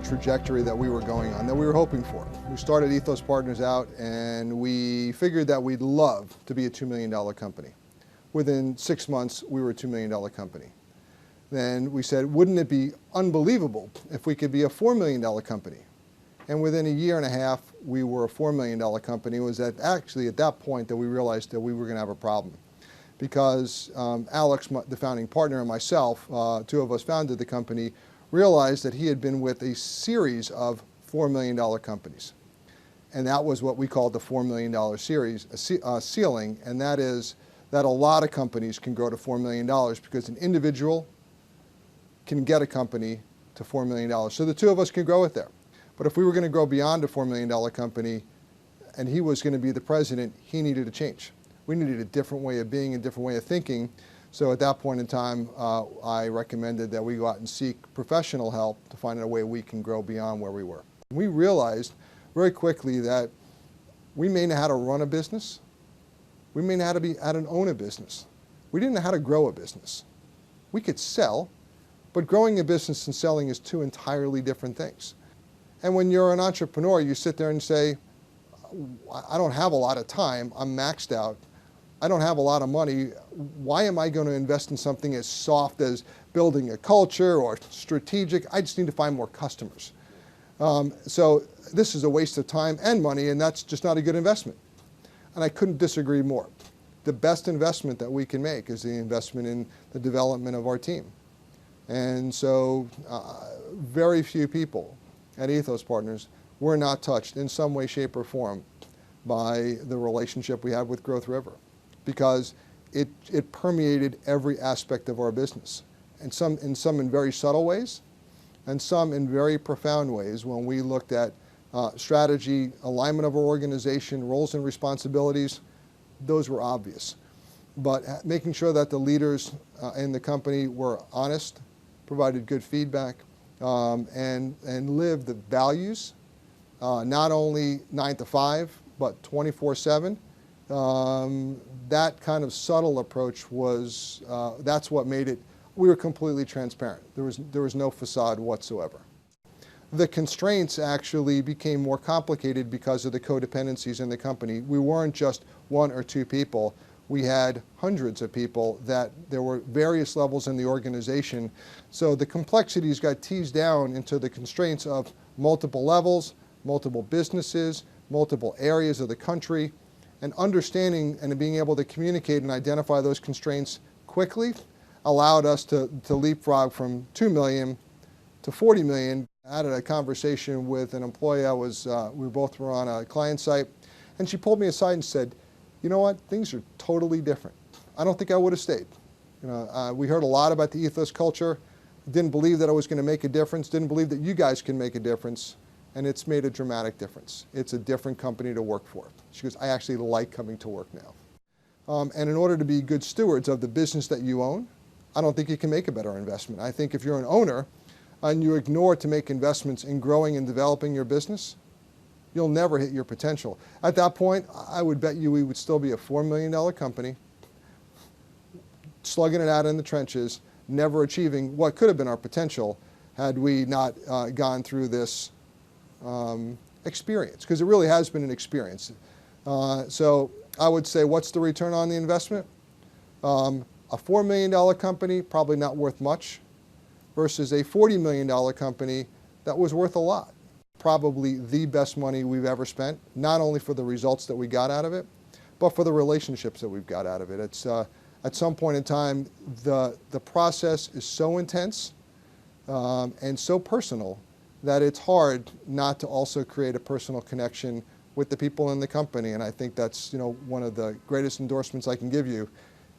trajectory that we were going on, that we were hoping for. We started Ethos Partners out and we figured that we'd love to be a $2 million company. Within 6 months, we were a $2 million company. Then we said, wouldn't it be unbelievable if we could be a $4 million company? And within a year and a half, we were a $4 million company. It was actually at that point that we realized that we were going to have a problem. Because Alex, the founding partner, and myself, two of us founded the company, realized that he had been with a series of $4 million companies. And that was what we called the $4 million series, ceiling, and that is that a lot of companies can grow to $4 million because an individual can get a company to $4 million. So the two of us can grow it there. But if we were going to grow beyond a $4 million company and he was going to be the president, he needed to change. We needed a different way of being, a different way of thinking. So at that point in time, I recommended that we go out and seek professional help to find a way we can grow beyond where we were. We realized very quickly that we may know how to run a business. We may know how to own a business. We didn't know how to grow a business. We could sell, but growing a business and selling is two entirely different things. And when you're an entrepreneur, you sit there and say, I don't have a lot of time, I'm maxed out, I don't have a lot of money, why am I going to invest in something as soft as building a culture or strategic? I just need to find more customers. So this is a waste of time and money, and that's just not a good investment. And I couldn't disagree more. The best investment that we can make is the investment in the development of our team. And so very few people at Ethos Partners were not touched in some way, shape, or form by the relationship we have with Growth River, because it permeated every aspect of our business, and some in very subtle ways, and some in very profound ways. When we looked at strategy, alignment of our organization, roles and responsibilities, those were obvious. But making sure that the leaders in the company were honest, provided good feedback, and lived the values, not only 9 to 5, but 24/7. That kind of subtle approach was, that's what made it, we were completely transparent. There was no facade whatsoever. The constraints actually became more complicated because of the codependencies in the company. We weren't just 1 or 2 people. We had hundreds of people, that there were various levels in the organization. So the complexities got teased down into the constraints of multiple levels, multiple businesses, multiple areas of the country, and understanding and being able to communicate and identify those constraints quickly allowed us to leapfrog from 2 million to 40 million. I had a conversation with an employee. We both were on a client site, and she pulled me aside and said, you know what, things are totally different. I don't think I would have stayed. We heard a lot about the Ethos culture, didn't believe that I was going to make a difference, didn't believe that you guys can make a difference, and it's made a dramatic difference. It's a different company to work for. She goes, I actually like coming to work now. And in order to be good stewards of the business that you own, I don't think you can make a better investment. I think if you're an owner and you ignore to make investments in growing and developing your business, you'll never hit your potential. At that point, I would bet you we would still be a $4 million company, slugging it out in the trenches, never achieving what could have been our potential had we not gone through this experience, because it really has been an experience. So I would say, what's the return on the investment? A $4 million company, probably not worth much, versus a $40 million company that was worth a lot. Probably the best money we've ever spent, not only for the results that we got out of it, but for the relationships that we've got out of it. It's, at some point in time, the process is so intense and so personal that it's hard not to also create a personal connection with the people in the company. And I think that's, one of the greatest endorsements I can give you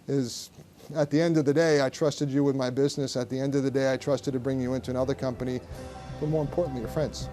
is, at the end of the day, I trusted you with my business. At the end of the day, I trusted to bring you into another company, but more importantly, your friends.